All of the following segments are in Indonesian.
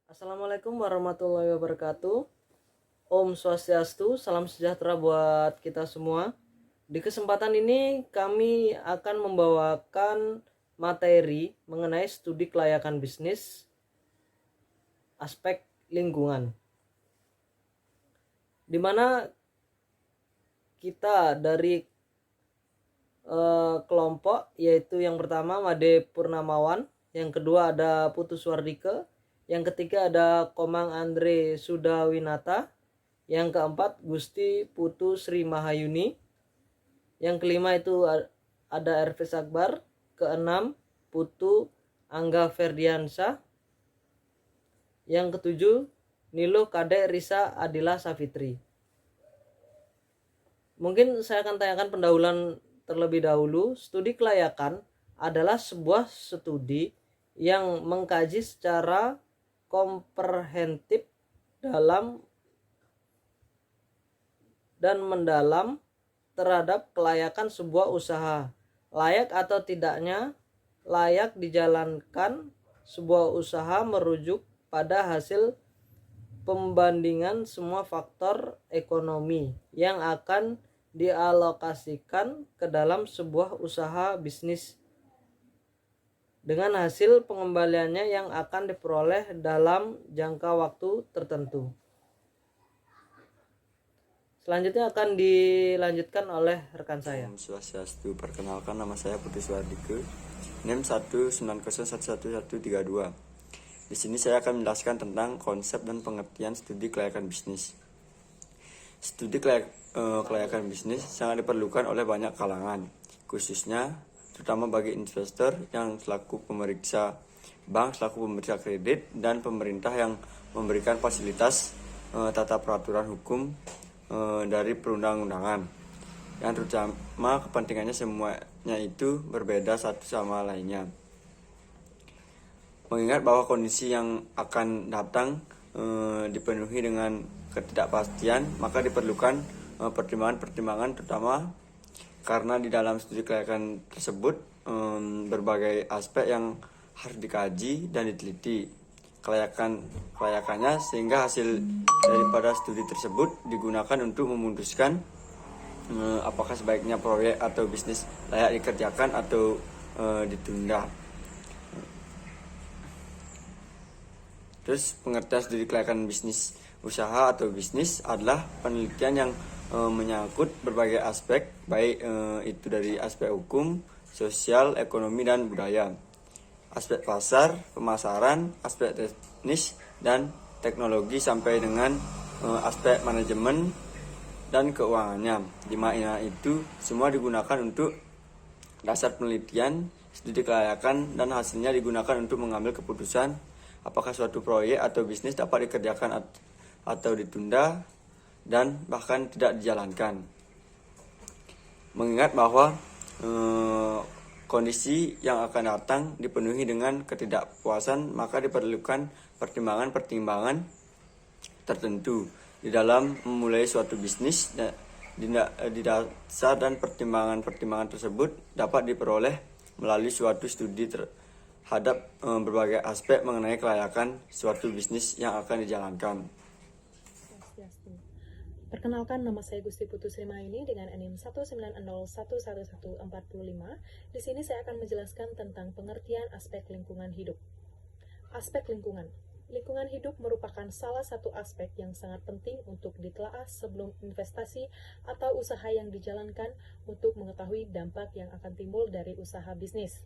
Assalamualaikum warahmatullahi wabarakatuh. Om Swastiastu, salam sejahtera buat kita semua. Di kesempatan ini kami akan membawakan materi mengenai studi kelayakan bisnis aspek lingkungan, di mana kita dari kelompok, yaitu yang pertama Made Purnamawan, yang kedua ada Putu Suardike, yang ketiga ada Komang Andre Sudawinata, yang keempat Gusti Putu Sri Mahayuni, yang kelima itu ada Ervis Akbar, keenam Putu Angga Ferdiansyah, yang ketujuh Nilo Kade Risa Adila Safitri. Mungkin saya akan tanyakan pendahuluan terlebih dahulu. Studi kelayakan adalah sebuah studi yang mengkaji secara komprehensif dalam dan mendalam terhadap kelayakan sebuah usaha. Layak atau tidaknya layak dijalankan sebuah usaha merujuk pada hasil pembandingan semua faktor ekonomi yang akan dialokasikan ke dalam sebuah usaha bisnis, dengan hasil pengembaliannya yang akan diperoleh dalam jangka waktu tertentu. Selanjutnya akan dilanjutkan oleh rekan saya. Om Swastiastu, perkenalkan nama saya Putu Suardike, NIM 190111132. Di sini saya akan menjelaskan tentang konsep dan pengertian studi kelayakan bisnis. Studi kelayakan bisnis sangat diperlukan oleh banyak kalangan, khususnya terutama bagi investor yang selaku pemeriksa bank, selaku pemeriksa kredit, dan pemerintah yang memberikan fasilitas tata peraturan hukum dari perundang-undangan, yang terutama kepentingannya semuanya itu berbeda satu sama lainnya. Mengingat bahwa kondisi yang akan datang dipenuhi dengan ketidakpastian, maka diperlukan pertimbangan-pertimbangan, terutama karena di dalam studi kelayakan tersebut berbagai aspek yang harus dikaji dan diteliti kelayakannya, sehingga hasil daripada studi tersebut digunakan untuk memutuskan apakah sebaiknya proyek atau bisnis layak dikerjakan atau ditunda. Terus pengertian studi kelayakan bisnis usaha atau bisnis adalah penelitian yang menyangkut berbagai aspek, baik itu dari aspek hukum, sosial, ekonomi, dan budaya, aspek pasar, pemasaran, aspek teknis dan teknologi, sampai dengan aspek manajemen dan keuangannya. Di mana itu semua digunakan untuk dasar penelitian studi kelayakan, dan hasilnya digunakan untuk mengambil keputusan apakah suatu proyek atau bisnis dapat dikerjakan atau ditunda dan bahkan tidak dijalankan. Mengingat bahwa kondisi yang akan datang dipenuhi dengan ketidakpuasan, maka diperlukan pertimbangan-pertimbangan tertentu di dalam memulai suatu bisnis. Di dasar dan pertimbangan-pertimbangan tersebut dapat diperoleh melalui suatu studi terhadap berbagai aspek mengenai kelayakan suatu bisnis yang akan dijalankan. Perkenalkan, nama saya Gusti Putu Sri Mahayuni dengan NIM 190111145. Di sini saya akan menjelaskan tentang pengertian aspek lingkungan hidup. Aspek lingkungan. Lingkungan hidup merupakan salah satu aspek yang sangat penting untuk ditelaah sebelum investasi atau usaha yang dijalankan, untuk mengetahui dampak yang akan timbul dari usaha bisnis,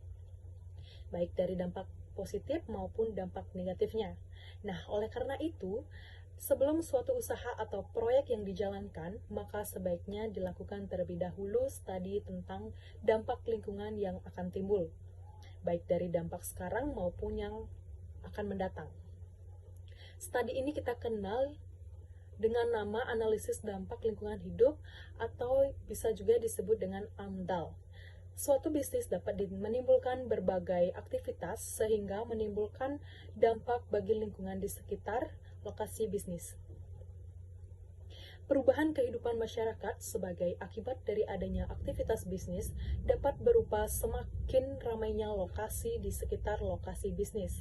baik dari dampak positif maupun dampak negatifnya. Nah, oleh karena itu, sebelum suatu usaha atau proyek yang dijalankan, maka sebaiknya dilakukan terlebih dahulu studi tentang dampak lingkungan yang akan timbul, baik dari dampak sekarang maupun yang akan mendatang. Studi ini kita kenal dengan nama analisis dampak lingkungan hidup, atau bisa juga disebut dengan AMDAL. Suatu bisnis dapat menimbulkan berbagai aktivitas sehingga menimbulkan dampak bagi lingkungan di sekitar lokasi bisnis. Perubahan kehidupan masyarakat sebagai akibat dari adanya aktivitas bisnis dapat berupa semakin ramainya lokasi di sekitar lokasi bisnis.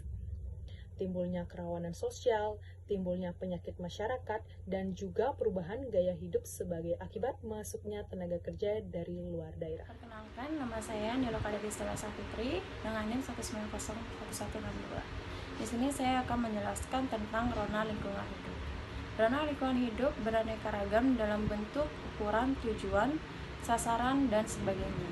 timbulnya kerawanan sosial, timbulnya penyakit masyarakat, dan juga perubahan gaya hidup sebagai akibat masuknya tenaga kerja dari luar daerah. Perkenalkan, nama saya Nilo Kadari Stella Safitri dengan NIM 1901162. Di sini saya akan menjelaskan tentang rona lingkungan hidup. Rona lingkungan hidup beraneka ragam dalam bentuk, ukuran, tujuan, sasaran, dan sebagainya.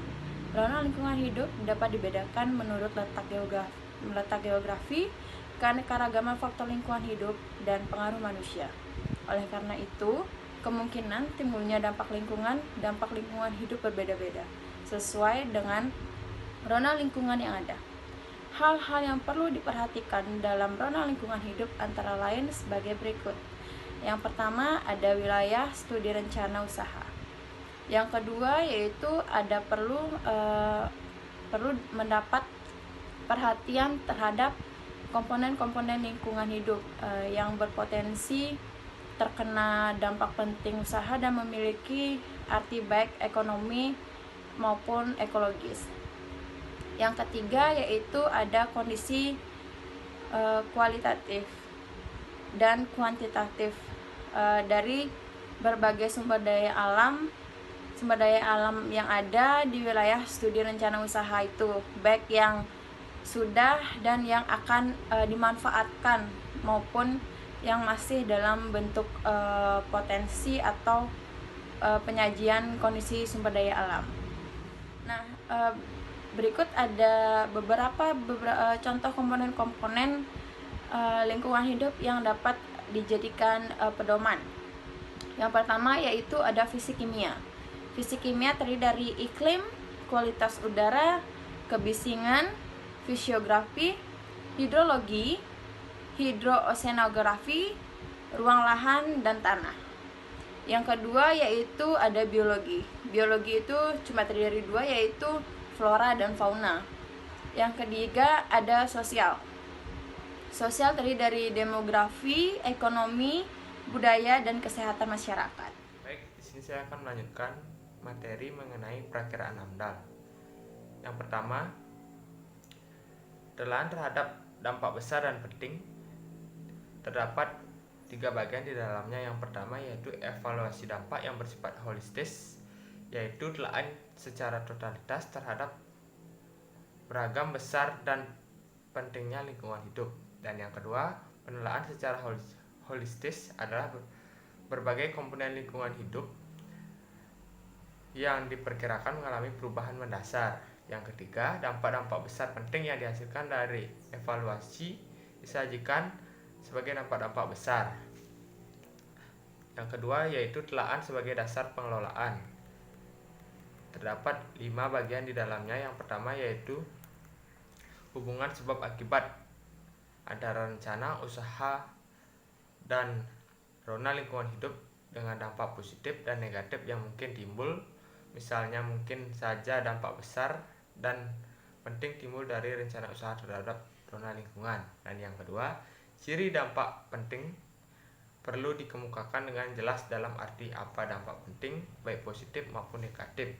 Rona lingkungan hidup dapat dibedakan menurut letak geografi, keanekaragaman faktor lingkungan hidup, dan pengaruh manusia. Oleh karena itu, kemungkinan timbulnya dampak lingkungan hidup berbeda-beda, sesuai dengan rona lingkungan yang ada. Hal-hal yang perlu diperhatikan dalam rona lingkungan hidup antara lain sebagai berikut. Yang pertama, ada wilayah studi rencana usaha. Yang kedua, yaitu ada perlu mendapat perhatian terhadap komponen-komponen lingkungan hidup yang berpotensi terkena dampak penting usaha dan memiliki arti baik ekonomi maupun ekologis. Yang ketiga, yaitu ada kondisi kualitatif dan kuantitatif dari berbagai sumber daya alam yang ada di wilayah studi rencana usaha itu, baik yang sudah dan yang akan dimanfaatkan maupun yang masih dalam bentuk potensi atau penyajian kondisi sumber daya alam. Nah, berikut ada beberapa contoh komponen-komponen lingkungan hidup yang dapat dijadikan pedoman. Yang pertama yaitu ada fisik kimia. Fisik kimia terdiri dari iklim, kualitas udara, kebisingan, fisiografi, hidrologi, hidrooseanografi, ruang lahan, dan tanah. Yang kedua yaitu ada biologi. Biologi itu cuma terdiri dari dua, yaitu flora dan fauna. Yang ketiga ada sosial. Sosial terdiri dari demografi, ekonomi, budaya, dan kesehatan masyarakat. Baik, di sini saya akan melanjutkan materi mengenai perakiraan AMDAL. Yang pertama, telaan terhadap dampak besar dan penting. Terdapat 3 bagian di dalamnya. Yang pertama yaitu evaluasi dampak yang bersifat holistis, yaitu telaan secara totalitas terhadap beragam besar dan pentingnya lingkungan hidup. Dan yang kedua, penelaan secara holistis adalah berbagai komponen lingkungan hidup yang diperkirakan mengalami perubahan mendasar. Yang ketiga, dampak-dampak besar penting yang dihasilkan dari evaluasi disajikan sebagai dampak-dampak besar. Yang kedua yaitu telaan sebagai dasar pengelolaan. Terdapat 5 bagian di dalamnya. Yang pertama yaitu hubungan sebab akibat antara rencana, usaha, dan rona lingkungan hidup dengan dampak positif dan negatif yang mungkin timbul. Misalnya mungkin saja dampak besar dan penting timbul dari rencana usaha terhadap rona lingkungan. Dan yang kedua, ciri dampak penting perlu dikemukakan dengan jelas dalam arti apa dampak penting, baik positif maupun negatif,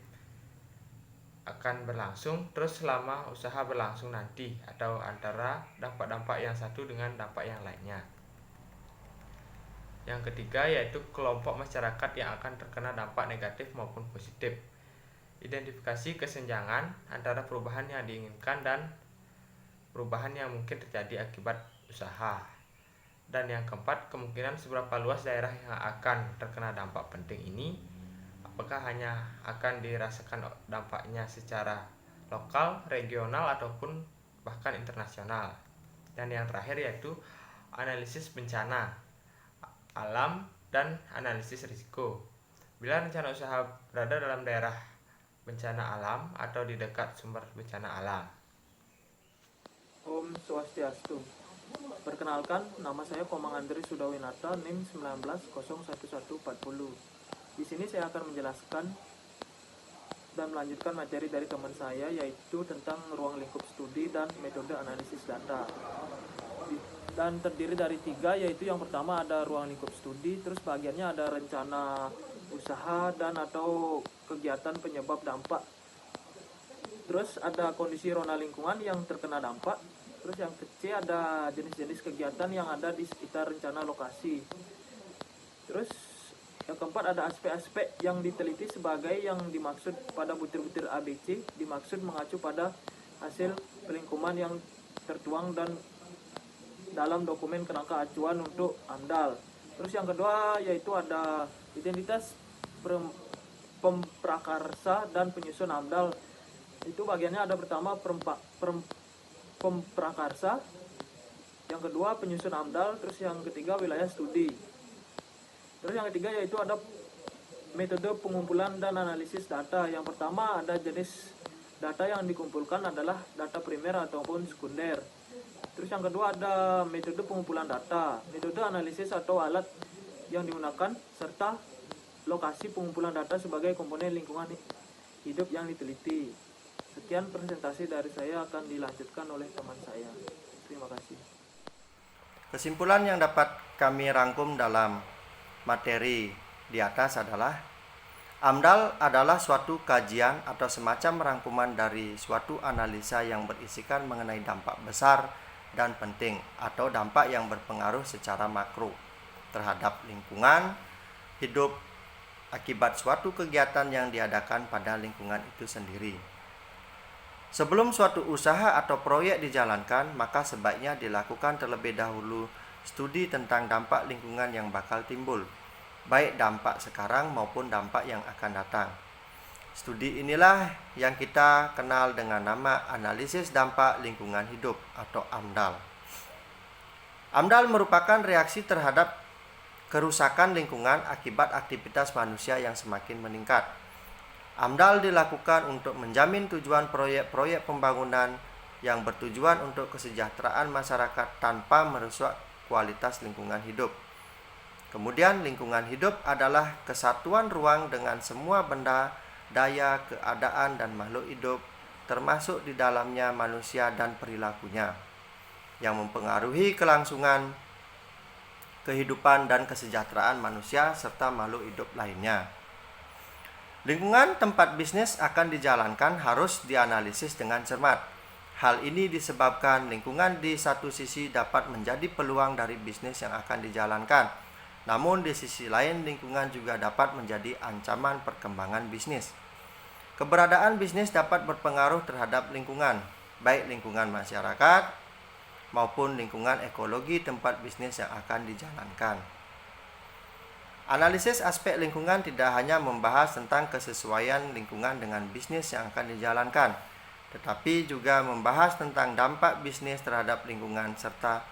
akan berlangsung terus selama usaha berlangsung nanti, atau antara dampak-dampak yang satu dengan dampak yang lainnya. Yang ketiga yaitu kelompok masyarakat yang akan terkena dampak negatif maupun positif. Identifikasi kesenjangan antara perubahan yang diinginkan dan perubahan yang mungkin terjadi akibat usaha. Dan yang keempat, kemungkinan seberapa luas daerah yang akan terkena dampak penting ini. Apakah hanya akan dirasakan dampaknya secara lokal, regional, ataupun bahkan internasional. Dan yang terakhir yaitu analisis bencana alam dan analisis risiko. Bila rencana usaha berada dalam daerah bencana alam atau di dekat sumber bencana alam. Om Swastiastu. Perkenalkan, nama saya Komang Andri Sudawinata, NIM 1901140. Di sini saya akan menjelaskan dan melanjutkan materi dari teman saya, yaitu tentang ruang lingkup studi dan metode analisis data. Dan terdiri dari 3, yaitu yang pertama ada ruang lingkup studi, terus bagiannya ada rencana usaha dan atau kegiatan penyebab dampak. Terus ada kondisi rona lingkungan yang terkena dampak, Terus yang C ada jenis-jenis kegiatan yang ada di sekitar rencana lokasi. Terus yang keempat ada aspek-aspek yang diteliti sebagai yang dimaksud pada butir-butir ABC, dimaksud mengacu pada hasil pelingkuman yang tertuang dan dalam dokumen kerangka acuan untuk AMDAL. Terus yang kedua yaitu ada identitas pemprakarsa dan penyusun AMDAL. Itu bagiannya ada pertama pemprakarsa, yang kedua penyusun AMDAL, terus yang ketiga wilayah studi. Terus yang ketiga yaitu ada metode pengumpulan dan analisis data. Yang pertama ada jenis data yang dikumpulkan adalah data primer ataupun sekunder. Terus yang kedua ada metode pengumpulan data, metode analisis atau alat yang digunakan, serta lokasi pengumpulan data sebagai komponen lingkungan hidup yang diteliti. Sekian presentasi dari saya, akan dilanjutkan oleh teman saya. Terima kasih. Kesimpulan yang dapat kami rangkum dalam materi di atas adalah AMDAL adalah suatu kajian atau semacam rangkuman dari suatu analisa yang berisikan mengenai dampak besar dan penting atau dampak yang berpengaruh secara makro terhadap lingkungan hidup akibat suatu kegiatan yang diadakan pada lingkungan itu sendiri. Sebelum suatu usaha atau proyek dijalankan, maka sebaiknya dilakukan terlebih dahulu studi tentang dampak lingkungan yang bakal timbul, baik dampak sekarang maupun dampak yang akan datang. Studi inilah yang kita kenal dengan nama analisis dampak lingkungan hidup atau AMDAL. AMDAL merupakan reaksi terhadap kerusakan lingkungan akibat aktivitas manusia yang semakin meningkat. AMDAL dilakukan untuk menjamin tujuan proyek-proyek pembangunan yang bertujuan untuk kesejahteraan masyarakat tanpa merusak kualitas lingkungan hidup. Kemudian lingkungan hidup adalah kesatuan ruang dengan semua benda, daya, keadaan, dan makhluk hidup, termasuk di dalamnya manusia dan perilakunya, yang mempengaruhi kelangsungan kehidupan dan kesejahteraan manusia serta makhluk hidup lainnya. Lingkungan tempat bisnis akan dijalankan harus dianalisis dengan cermat. Hal ini disebabkan lingkungan di satu sisi dapat menjadi peluang dari bisnis yang akan dijalankan. Namun di sisi lain lingkungan juga dapat menjadi ancaman perkembangan bisnis. Keberadaan bisnis dapat berpengaruh terhadap lingkungan, baik lingkungan masyarakat maupun lingkungan ekologi tempat bisnis yang akan dijalankan. Analisis aspek lingkungan tidak hanya membahas tentang kesesuaian lingkungan dengan bisnis yang akan dijalankan, tetapi juga membahas tentang dampak bisnis terhadap lingkungan serta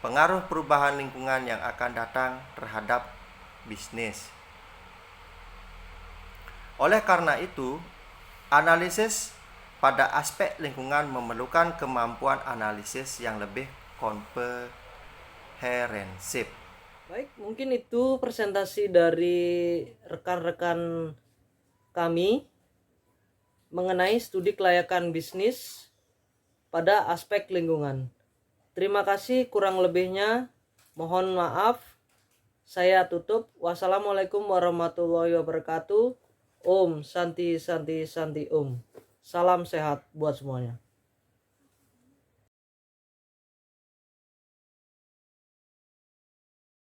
pengaruh perubahan lingkungan yang akan datang terhadap bisnis. Oleh karena itu, analisis pada aspek lingkungan memerlukan kemampuan analisis yang lebih komprehensif. Baik, mungkin itu presentasi dari rekan-rekan kami mengenai studi kelayakan bisnis pada aspek lingkungan. Terima kasih, kurang lebihnya mohon maaf. Saya tutup. Wassalamualaikum warahmatullahi wabarakatuh. Om Santi Santi Santi Om. Salam sehat buat semuanya.